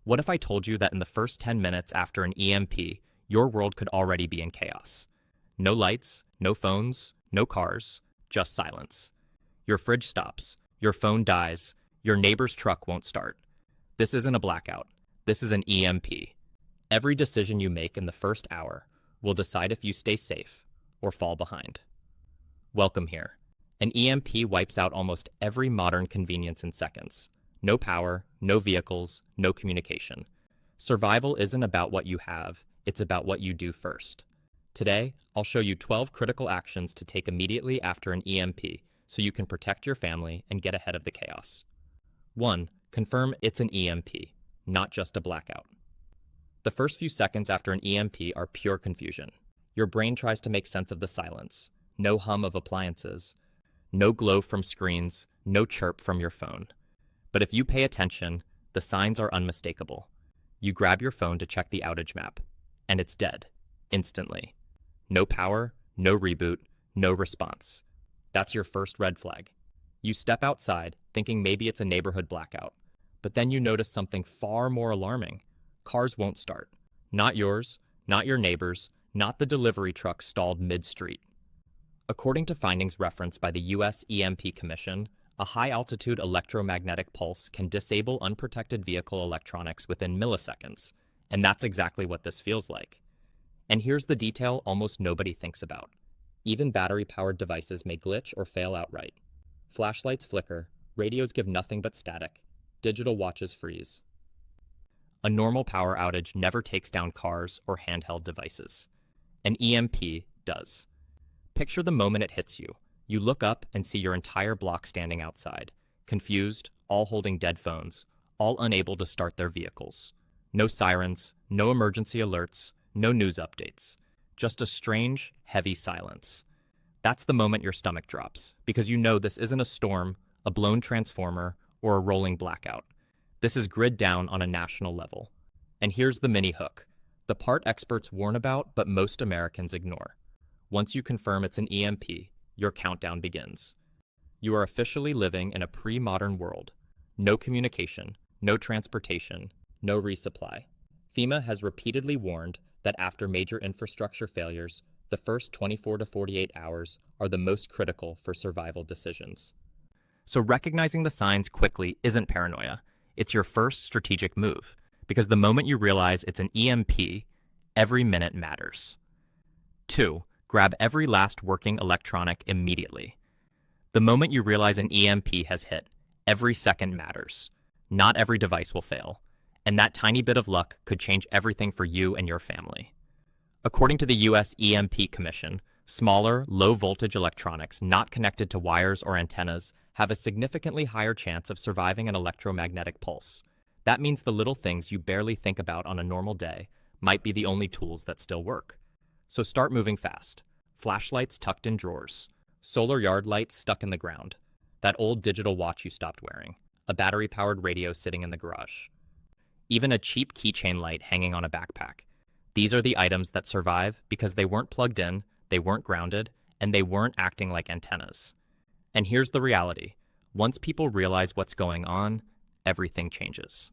What if I told you that in the first 10 minutes after an EMP, your world could already be in chaos? No lights, no phones, no cars, just silence. Your fridge stops, your phone dies, your neighbor's truck won't start. This isn't a blackout. This is an EMP. Every decision you make in the first hour will decide if you stay safe or fall behind. Welcome here. An EMP wipes out almost every modern convenience in seconds. No power, no vehicles, no communication. Survival isn't about what you have, it's about what you do first. Today, I'll show you 12 critical actions to take immediately after an EMP so you can protect your family and get ahead of the chaos. 1. Confirm it's an EMP, not just a blackout. The first few seconds after an EMP are pure confusion. Your brain tries to make sense of the silence. No hum of appliances. No glow from screens. No chirp from your phone. But if you pay attention, the signs are unmistakable. You grab your phone to check the outage map, and it's dead, instantly. No power, no reboot, no response. That's your first red flag. You step outside, thinking maybe it's a neighborhood blackout. But then you notice something far more alarming. Cars won't start. Not yours, not your neighbor's, not the delivery truck stalled mid-street. According to findings referenced by the U.S. EMP Commission, a high-altitude electromagnetic pulse can disable unprotected vehicle electronics within milliseconds, and that's exactly what this feels like. And here's the detail almost nobody thinks about. Even battery-powered devices may glitch or fail outright. Flashlights flicker, radios give nothing but static, digital watches freeze. A normal power outage never takes down cars or handheld devices. An EMP does. Picture the moment it hits you. You look up and see your entire block standing outside, confused, all holding dead phones, all unable to start their vehicles. No sirens, no emergency alerts, no news updates. Just a strange, heavy silence. That's the moment your stomach drops, because you know this isn't a storm, a blown transformer, or a rolling blackout. This is grid down on a national level. And here's the mini hook. The part experts warn about, but most Americans ignore. Once you confirm it's an EMP, your countdown begins. You are officially living in a pre-modern world. No communication, no transportation, no resupply. FEMA has repeatedly warned that after major infrastructure failures, the first 24 to 48 hours are the most critical for survival decisions. So recognizing the signs quickly isn't paranoia. It's your first strategic move, because the moment you realize it's an EMP, every minute matters. 2. Grab every last working electronic immediately. The moment you realize an EMP has hit, every second matters. Not every device will fail, and that tiny bit of luck could change everything for you and your family. According to the U.S. EMP Commission, smaller, low-voltage electronics not connected to wires or antennas have a significantly higher chance of surviving an electromagnetic pulse. That means the little things you barely think about on a normal day might be the only tools that still work. So start moving fast. Flashlights tucked in drawers. Solar yard lights stuck in the ground. That old digital watch you stopped wearing. A battery-powered radio sitting in the garage. Even a cheap keychain light hanging on a backpack. These are the items that survive because they weren't plugged in, they weren't grounded, and they weren't acting like antennas. And here's the reality. Once people realize what's going on, everything changes.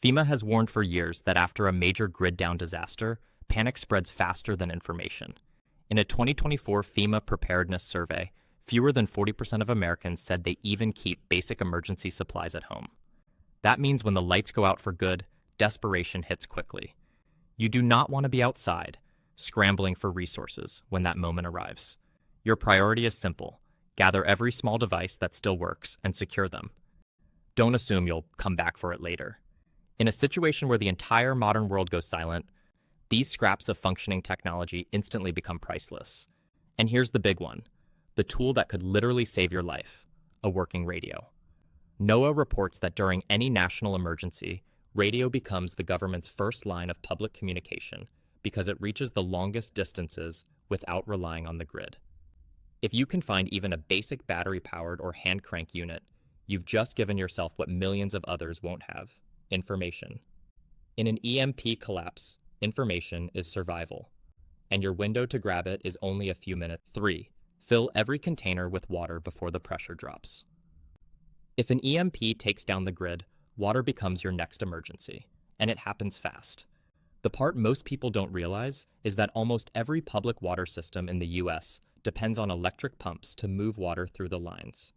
FEMA has warned for years that after a major grid-down disaster, panic spreads faster than information. In a 2024 FEMA preparedness survey, fewer than 40% of Americans said they even keep basic emergency supplies at home. That means when the lights go out for good, desperation hits quickly. You do not want to be outside, scrambling for resources when that moment arrives. Your priority is simple. Gather every small device that still works and secure them. Don't assume you'll come back for it later. In a situation where the entire modern world goes silent, these scraps of functioning technology instantly become priceless. And here's the big one, the tool that could literally save your life, a working radio. NOAA reports that during any national emergency, radio becomes the government's first line of public communication because it reaches the longest distances without relying on the grid. If you can find even a basic battery-powered or hand crank unit, you've just given yourself what millions of others won't have, information. In an EMP collapse, information is survival, and your window to grab it is only a few minutes. 3. Fill every container with water before the pressure drops. If an EMP takes down the grid, water becomes your next emergency, and it happens fast. The part most people don't realize is that almost every public water system in the US depends on electric pumps to move water through the lines.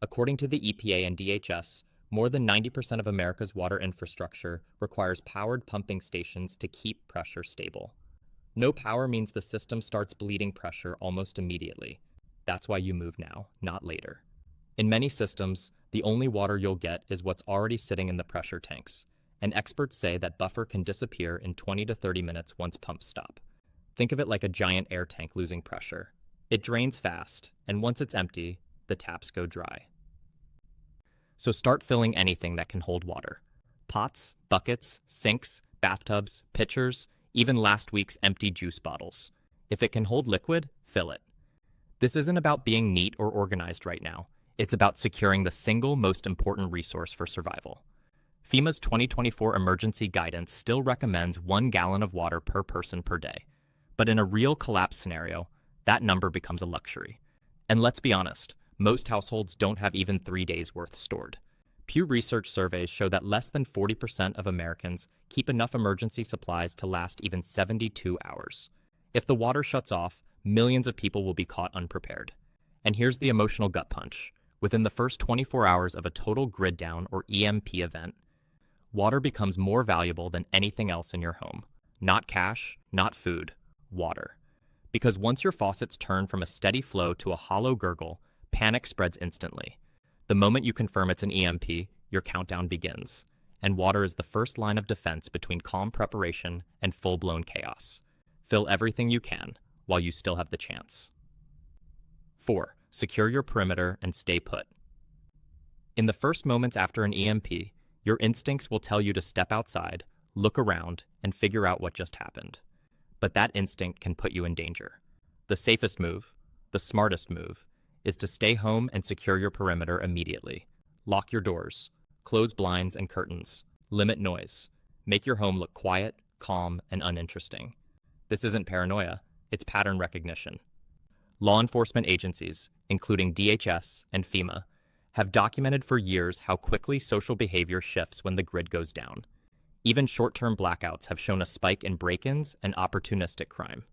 According to the EPA and DHS, more than 90% of America's water infrastructure requires powered pumping stations to keep pressure stable. No power means the system starts bleeding pressure almost immediately. That's why you move now, not later. In many systems, the only water you'll get is what's already sitting in the pressure tanks, and experts say that buffer can disappear in 20 to 30 minutes once pumps stop. Think of it like a giant air tank losing pressure. It drains fast, and once it's empty, the taps go dry. So start filling anything that can hold water. Pots, buckets, sinks, bathtubs, pitchers, even last week's empty juice bottles. If it can hold liquid, fill it. This isn't about being neat or organized right now. It's about securing the single most important resource for survival. FEMA's 2024 emergency guidance still recommends 1 gallon of water per person per day. But in a real collapse scenario, that number becomes a luxury. And let's be honest, most households don't have even 3 days' worth stored. Pew Research surveys show that less than 40% of Americans keep enough emergency supplies to last even 72 hours. If the water shuts off, millions of people will be caught unprepared. And here's the emotional gut punch. Within the first 24 hours of a total grid down or EMP event, water becomes more valuable than anything else in your home. Not cash, not food, water. Because once your faucets turn from a steady flow to a hollow gurgle, panic spreads instantly. The moment you confirm it's an EMP, your countdown begins. And water is the first line of defense between calm preparation and full-blown chaos. Fill everything you can while you still have the chance. 4. Secure your perimeter and stay put. In the first moments after an EMP, your instincts will tell you to step outside, look around, and figure out what just happened. But that instinct can put you in danger. The safest move, the smartest move, is to stay home and secure your perimeter immediately. Lock your doors, close blinds and curtains, limit noise, make your home look quiet, calm, and uninteresting. This isn't paranoia, it's pattern recognition. Law enforcement agencies, including DHS and FEMA, have documented for years how quickly social behavior shifts when the grid goes down. Even short-term blackouts have shown a spike in break-ins and opportunistic crime.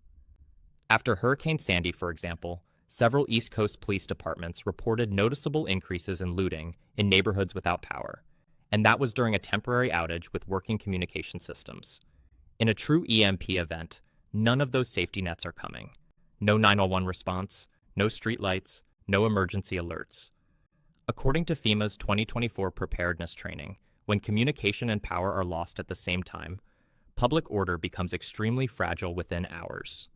After Hurricane Sandy, for example, several East Coast police departments reported noticeable increases in looting in neighborhoods without power, and that was during a temporary outage with working communication systems. In a true EMP event, none of those safety nets are coming. No 911 response, no streetlights, no emergency alerts. According to FEMA's 2024 preparedness training, when communication and power are lost at the same time, public order becomes extremely fragile within hours.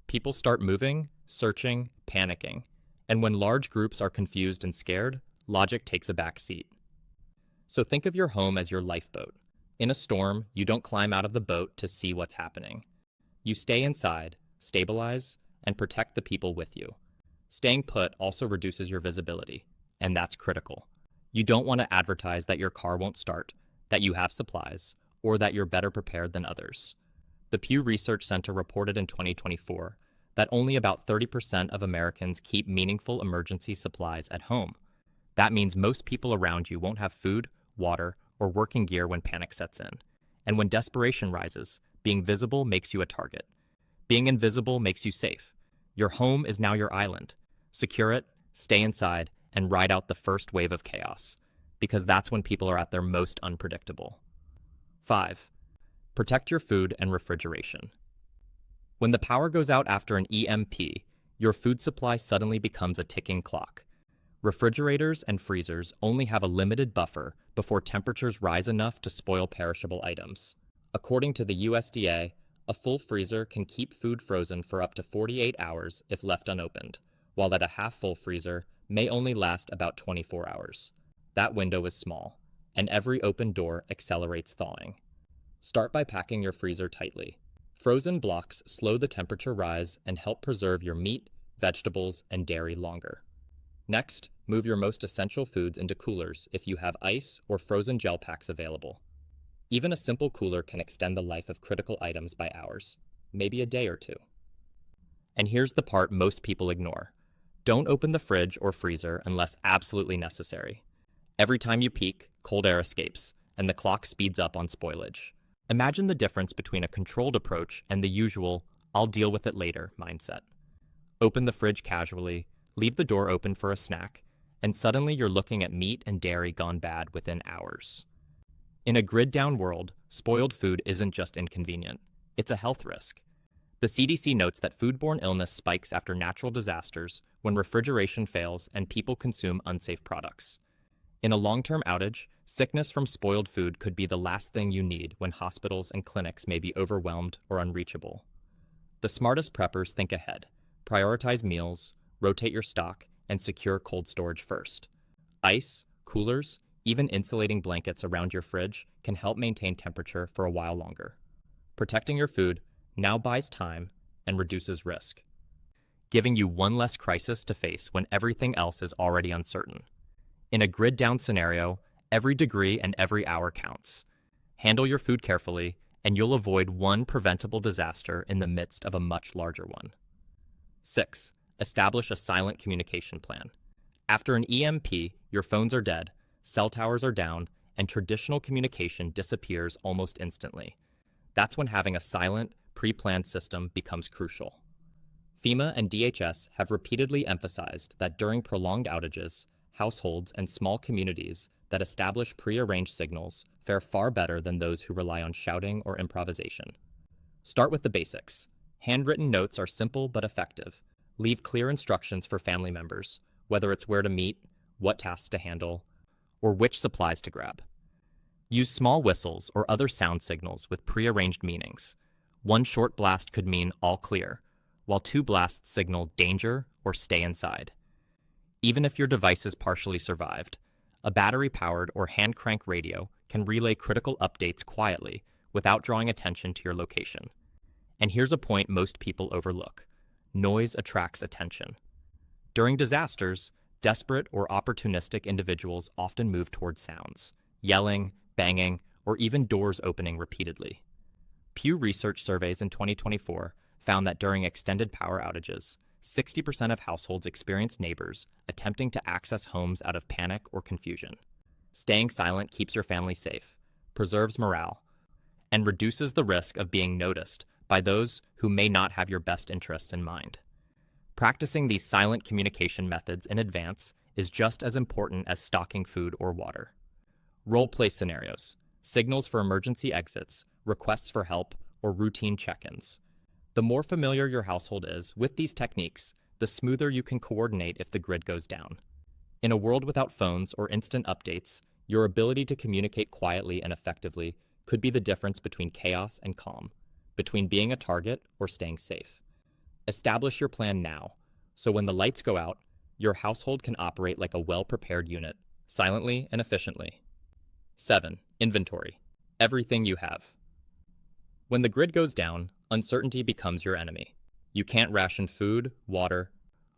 People start moving, searching, panicking, and when large groups are confused and scared, logic takes a back seat. So think of your home as your lifeboat. In a storm, you don't climb out of the boat to see what's happening. You stay inside, stabilize, and protect the people with you. Staying put also reduces your visibility, and that's critical. You don't want to advertise that your car won't start, that you have supplies, or that you're better prepared than others. The Pew Research Center reported in 2024 that only about 30% of Americans keep meaningful emergency supplies at home. That means most people around you won't have food, water, or working gear when panic sets in. And when desperation rises, being visible makes you a target. Being invisible makes you safe. Your home is now your island. Secure it, stay inside, and ride out the first wave of chaos, because that's when people are at their most unpredictable. 5. Protect your food and refrigeration. When the power goes out after an EMP, your food supply suddenly becomes a ticking clock. Refrigerators and freezers only have a limited buffer before temperatures rise enough to spoil perishable items. According to the USDA, a full freezer can keep food frozen for up to 48 hours if left unopened, while that a half-full freezer may only last about 24 hours. That window is small, and every open door accelerates thawing. Start by packing your freezer tightly. Frozen blocks slow the temperature rise and help preserve your meat, vegetables, and dairy longer. Next, move your most essential foods into coolers if you have ice or frozen gel packs available. Even a simple cooler can extend the life of critical items by hours, maybe a day or two. And here's the part most people ignore. Don't open the fridge or freezer unless absolutely necessary. Every time you peek, cold air escapes, and the clock speeds up on spoilage. Imagine the difference between a controlled approach and the usual, "I'll deal with it later" mindset. Open the fridge casually, leave the door open for a snack, and suddenly you're looking at meat and dairy gone bad within hours. In a grid-down world, spoiled food isn't just inconvenient, it's a health risk. The CDC notes that foodborne illness spikes after natural disasters when refrigeration fails and people consume unsafe products. In a long-term outage, sickness from spoiled food could be the last thing you need when hospitals and clinics may be overwhelmed or unreachable. The smartest preppers think ahead, prioritize meals, rotate your stock, and secure cold storage first. Ice, coolers, even insulating blankets around your fridge can help maintain temperature for a while longer. Protecting your food now buys time and reduces risk, giving you one less crisis to face when everything else is already uncertain. In a grid-down scenario, every degree and every hour counts. Handle your food carefully, and you'll avoid one preventable disaster in the midst of a much larger one. 6. Establish a silent communication plan. After an EMP, your phones are dead, cell towers are down, and traditional communication disappears almost instantly. That's when having a silent, pre-planned system becomes crucial. FEMA and DHS have repeatedly emphasized that during prolonged outages, households and small communities that establish pre-arranged signals fare far better than those who rely on shouting or improvisation. Start with the basics. Handwritten notes are simple but effective. Leave clear instructions for family members, whether it's where to meet, what tasks to handle, or which supplies to grab. Use small whistles or other sound signals with pre-arranged meanings. One short blast could mean all clear, while 2 blasts signal danger or stay inside. Even if your device is partially survived, a battery-powered or hand-crank radio can relay critical updates quietly without drawing attention to your location. And here's a point most people overlook. Noise attracts attention. During disasters, desperate or opportunistic individuals often move toward sounds, yelling, banging, or even doors opening repeatedly. Pew Research surveys in 2024 found that during extended power outages, 60% of households experience neighbors attempting to access homes out of panic or confusion. Staying silent keeps your family safe, preserves morale, and reduces the risk of being noticed by those who may not have your best interests in mind. Practicing these silent communication methods in advance is just as important as stocking food or water. Role-play scenarios, signals for emergency exits, requests for help, or routine check-ins. The more familiar your household is with these techniques, the smoother you can coordinate if the grid goes down. In a world without phones or instant updates, your ability to communicate quietly and effectively could be the difference between chaos and calm, between being a target or staying safe. Establish your plan now, so when the lights go out, your household can operate like a well-prepared unit, silently and efficiently. 7. Inventory. Everything you have. When the grid goes down, uncertainty becomes your enemy. You can't ration food, water,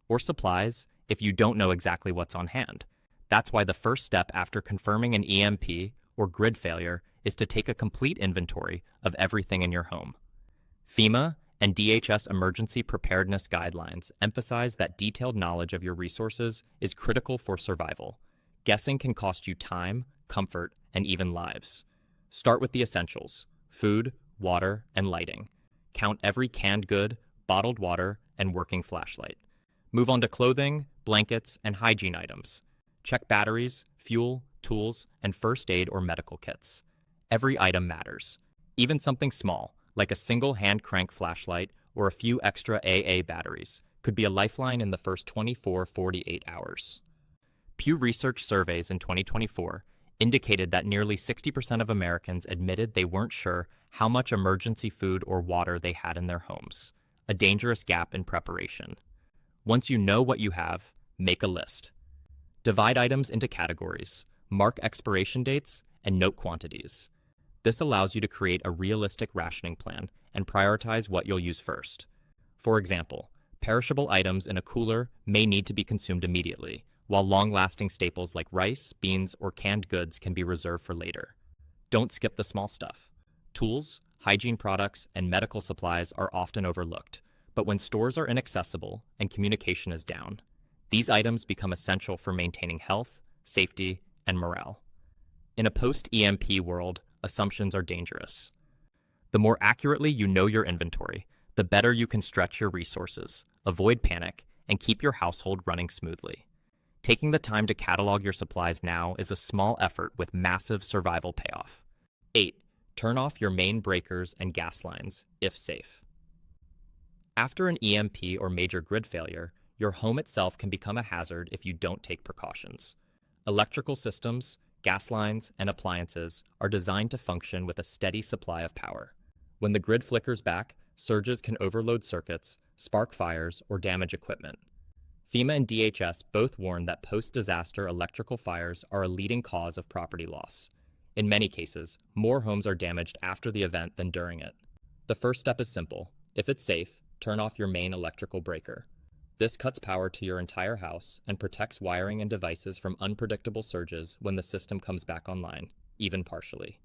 or supplies if you don't know exactly what's on hand. That's why the first step after confirming an EMP or grid failure is to take a complete inventory of everything in your home. FEMA and DHS emergency preparedness guidelines emphasize that detailed knowledge of your resources is critical for survival. Guessing can cost you time, comfort, and even lives. Start with the essentials: food, water, and lighting. Count every canned good, bottled water, and working flashlight. Move on to clothing, blankets, and hygiene items. Check batteries, fuel, tools, and first aid or medical kits. Every item matters. Even something small, like a single hand crank flashlight or a few extra AA batteries, could be a lifeline in the first 24-48 hours. Pew Research surveys in 2024 indicated that nearly 60% of Americans admitted they weren't sure how much emergency food or water they had in their homes, a dangerous gap in preparation. Once you know what you have, make a list. Divide items into categories, mark expiration dates, and note quantities. This allows you to create a realistic rationing plan and prioritize what you'll use first. For example, perishable items in a cooler may need to be consumed immediately, while long-lasting staples like rice, beans, or canned goods can be reserved for later. Don't skip the small stuff. Tools, hygiene products, and medical supplies are often overlooked, but when stores are inaccessible and communication is down, these items become essential for maintaining health, safety, and morale. In a post-EMP world, assumptions are dangerous. The more accurately you know your inventory, the better you can stretch your resources, avoid panic, and keep your household running smoothly. Taking the time to catalog your supplies now is a small effort with massive survival payoff. 8. Turn off your main breakers and gas lines, if safe. After an EMP or major grid failure, your home itself can become a hazard if you don't take precautions. Electrical systems, gas lines, and appliances are designed to function with a steady supply of power. When the grid flickers back, surges can overload circuits, spark fires, or damage equipment. FEMA and DHS both warn that post-disaster electrical fires are a leading cause of property loss. In many cases, more homes are damaged after the event than during it. The first step is simple. If it's safe, turn off your main electrical breaker. This cuts power to your entire house and protects wiring and devices from unpredictable surges when the system comes back online, even partially.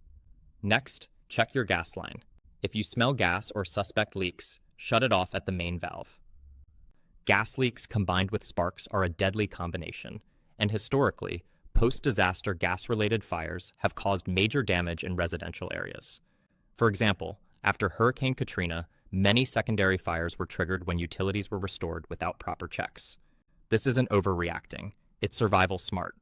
Next, check your gas line. If you smell gas or suspect leaks, shut it off at the main valve. Gas leaks combined with sparks are a deadly combination, and historically, post-disaster gas-related fires have caused major damage in residential areas. For example, after Hurricane Katrina, many secondary fires were triggered when utilities were restored without proper checks. This isn't overreacting, it's survival smart.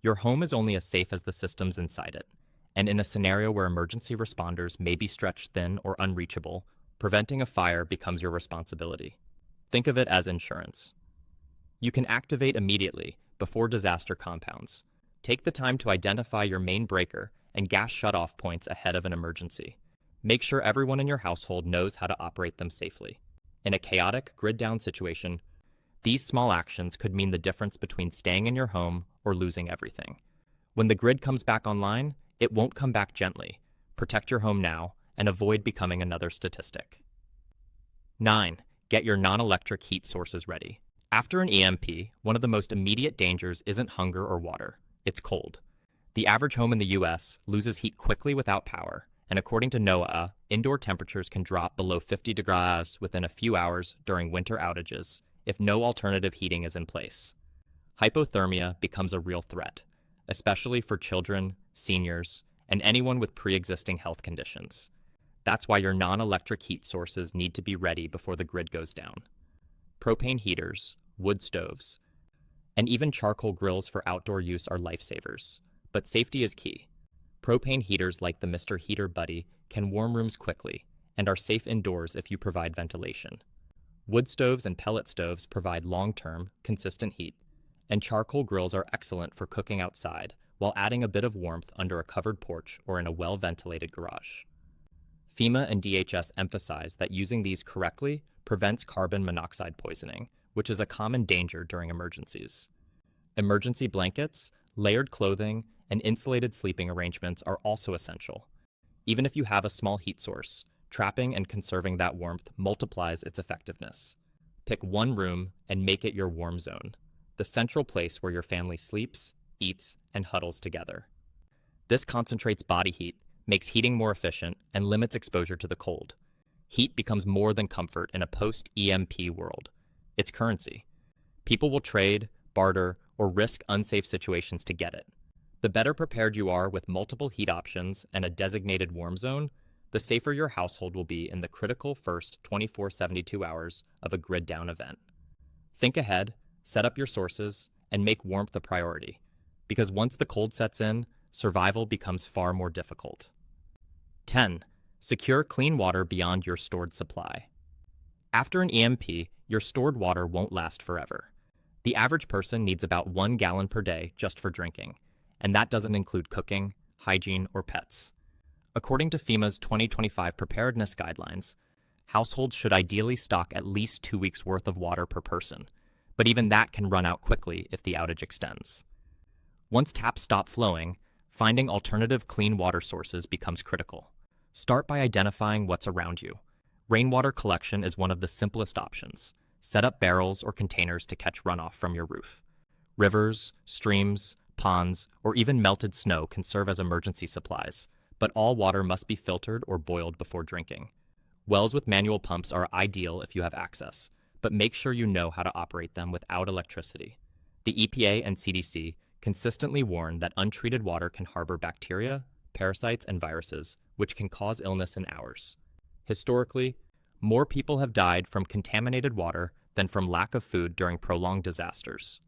Your home is only as safe as the systems inside it, and in a scenario where emergency responders may be stretched thin or unreachable, preventing a fire becomes your responsibility. Think of it as insurance. You can activate immediately before disaster compounds. Take the time to identify your main breaker and gas shutoff points ahead of an emergency. Make sure everyone in your household knows how to operate them safely. In a chaotic, grid-down situation, these small actions could mean the difference between staying in your home or losing everything. When the grid comes back online, it won't come back gently. Protect your home now and avoid becoming another statistic. 9. Get your non-electric heat sources ready. After an EMP, one of the most immediate dangers isn't hunger or water, it's cold. The average home in the US loses heat quickly without power, and according to NOAA, indoor temperatures can drop below 50 degrees within a few hours during winter outages if no alternative heating is in place. Hypothermia becomes a real threat, especially for children, seniors, and anyone with pre-existing health conditions. That's why your non-electric heat sources need to be ready before the grid goes down. Propane heaters, wood stoves, and even charcoal grills for outdoor use are lifesavers. But safety is key. Propane heaters like the Mr. Heater Buddy can warm rooms quickly and are safe indoors if you provide ventilation. Wood stoves and pellet stoves provide long-term, consistent heat, and charcoal grills are excellent for cooking outside while adding a bit of warmth under a covered porch or in a well-ventilated garage. FEMA and DHS emphasize that using these correctly prevents carbon monoxide poisoning, which is a common danger during emergencies. Emergency blankets, layered clothing, and insulated sleeping arrangements are also essential. Even if you have a small heat source, trapping and conserving that warmth multiplies its effectiveness. Pick one room and make it your warm zone, the central place where your family sleeps, eats, and huddles together. This concentrates body heat, makes heating more efficient, and limits exposure to the cold. Heat becomes more than comfort in a post-EMP world. It's currency. People will trade, barter, or risk unsafe situations to get it. The better prepared you are with multiple heat options and a designated warm zone, the safer your household will be in the critical first 24-72 hours of a grid-down event. Think ahead, set up your sources, and make warmth a priority. Because once the cold sets in, survival becomes far more difficult. 10. Secure clean water beyond your stored supply. After an EMP, your stored water won't last forever. The average person needs about 1 gallon per day just for drinking, and that doesn't include cooking, hygiene, or pets. According to FEMA's 2025 preparedness guidelines, households should ideally stock at least 2 weeks' worth of water per person, but even that can run out quickly if the outage extends. Once taps stop flowing, finding alternative clean water sources becomes critical. Start by identifying what's around you. Rainwater collection is one of the simplest options. Set up barrels or containers to catch runoff from your roof. Rivers, streams, ponds, or even melted snow can serve as emergency supplies, but all water must be filtered or boiled before drinking. Wells with manual pumps are ideal if you have access, but make sure you know how to operate them without electricity. The EPA and CDC consistently warn that untreated water can harbor bacteria, parasites, and viruses, which can cause illness in hours. Historically, more people have died from contaminated water than from lack of food during prolonged disasters.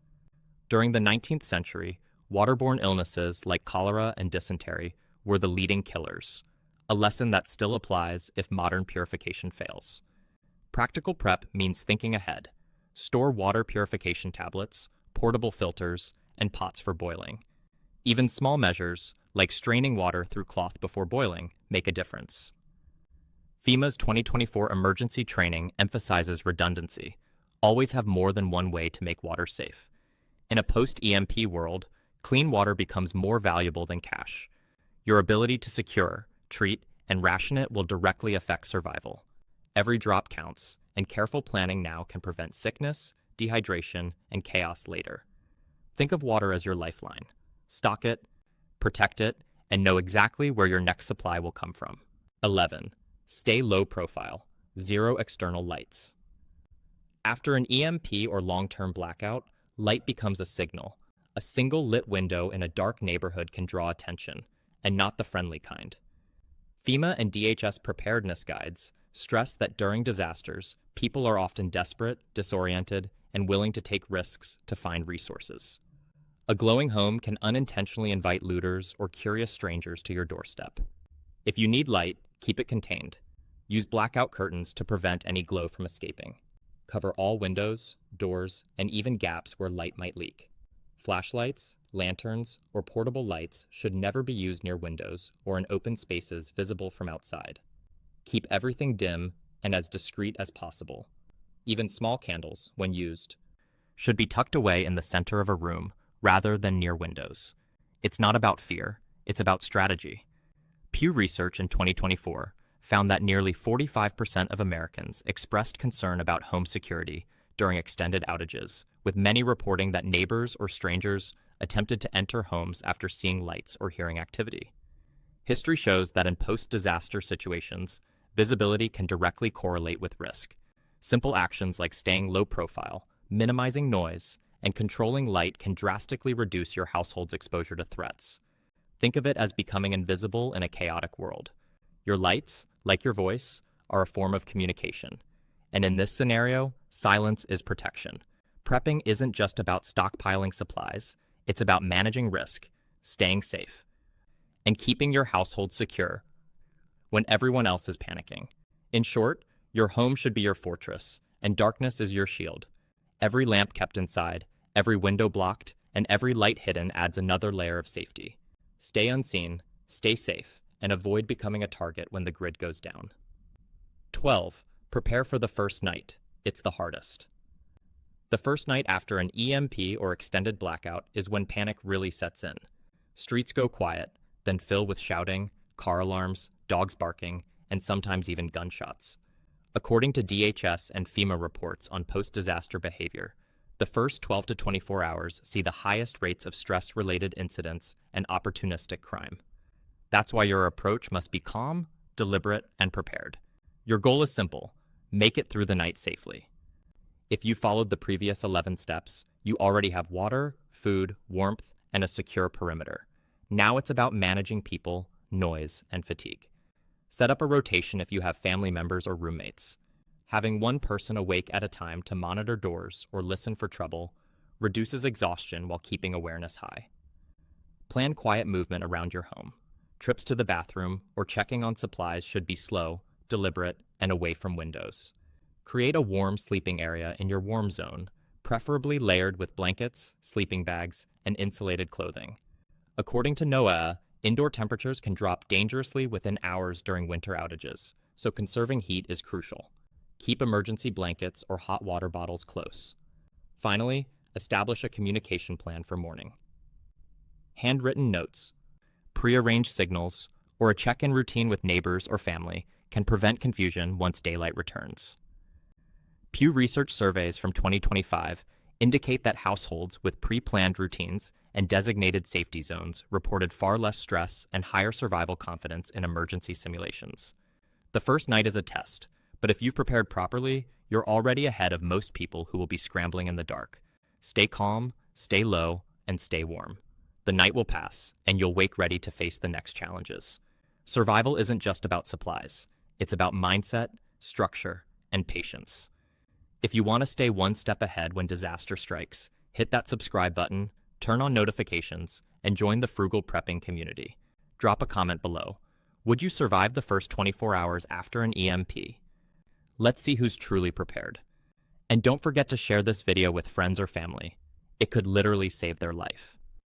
During the 19th century, waterborne illnesses like cholera and dysentery were the leading killers, a lesson that still applies if modern purification fails. Practical prep means thinking ahead. Store water purification tablets, portable filters, and pots for boiling. Even small measures, like straining water through cloth before boiling, make a difference. FEMA's 2024 emergency training emphasizes redundancy. Always have more than one way to make water safe. In a post-EMP world, clean water becomes more valuable than cash. Your ability to secure, treat, and ration it will directly affect survival. Every drop counts, and careful planning now can prevent sickness, dehydration, and chaos later. Think of water as your lifeline. Stock it, protect it, and know exactly where your next supply will come from. 11. Stay low profile. Zero external lights. After an EMP or long-term blackout, light becomes a signal. A single lit window in a dark neighborhood can draw attention, and not the friendly kind. FEMA and DHS preparedness guides stress that during disasters, people are often desperate, disoriented, and willing to take risks to find resources. A glowing home can unintentionally invite looters or curious strangers to your doorstep. If you need light, keep it contained. Use blackout curtains to prevent any glow from escaping. Cover all windows, doors, and even gaps where light might leak. Flashlights, lanterns, or portable lights should never be used near windows or in open spaces visible from outside. Keep everything dim and as discreet as possible. Even small candles, when used, should be tucked away in the center of a room rather than near windows. It's not about fear, it's about strategy. Pew Research in 2024 found that nearly 45% of Americans expressed concern about home security during extended outages, with many reporting that neighbors or strangers attempted to enter homes after seeing lights or hearing activity. History shows that in post-disaster situations, visibility can directly correlate with risk. Simple actions like staying low profile, minimizing noise, and controlling light can drastically reduce your household's exposure to threats. Think of it as becoming invisible in a chaotic world. Your lights, like your voice, are a form of communication. And in this scenario, silence is protection. Prepping isn't just about stockpiling supplies, it's about managing risk, staying safe, and keeping your household secure when everyone else is panicking. In short, your home should be your fortress, and darkness is your shield. Every lamp kept inside, every window blocked, and every light hidden adds another layer of safety. Stay unseen, stay safe, and avoid becoming a target when the grid goes down. 12. Prepare for the first night. It's the hardest. The first night after an EMP or extended blackout is when panic really sets in. Streets go quiet, then fill with shouting, car alarms, dogs barking, and sometimes even gunshots. According to DHS and FEMA reports on post-disaster behavior, the first 12 to 24 hours see the highest rates of stress-related incidents and opportunistic crime. That's why your approach must be calm, deliberate, and prepared. Your goal is simple: make it through the night safely. If you followed the previous 11 steps, you already have water, food, warmth, and a secure perimeter. Now it's about managing people, noise, and fatigue. Set up a rotation if you have family members or roommates. Having one person awake at a time to monitor doors or listen for trouble reduces exhaustion while keeping awareness high. Plan quiet movement around your home. Trips to the bathroom or checking on supplies should be slow, deliberate, and away from windows. Create a warm sleeping area in your warm zone, preferably layered with blankets, sleeping bags, and insulated clothing. According to NOAA, indoor temperatures can drop dangerously within hours during winter outages, so conserving heat is crucial. Keep emergency blankets or hot water bottles close. Finally, establish a communication plan for morning. Handwritten notes, prearranged signals, or a check-in routine with neighbors or family can prevent confusion once daylight returns. Pew Research surveys from 2025 indicate that households with pre-planned routines and designated safety zones reported far less stress and higher survival confidence in emergency simulations. The first night is a test, but if you've prepared properly, you're already ahead of most people who will be scrambling in the dark. Stay calm, stay low, and stay warm. The night will pass, and you'll wake ready to face the next challenges. Survival isn't just about supplies. It's about mindset, structure, and patience. If you want to stay one step ahead when disaster strikes, hit that subscribe button, turn on notifications, and join the frugal prepping community. Drop a comment below. Would you survive the first 24 hours after an EMP? Let's see who's truly prepared. And don't forget to share this video with friends or family. It could literally save their life.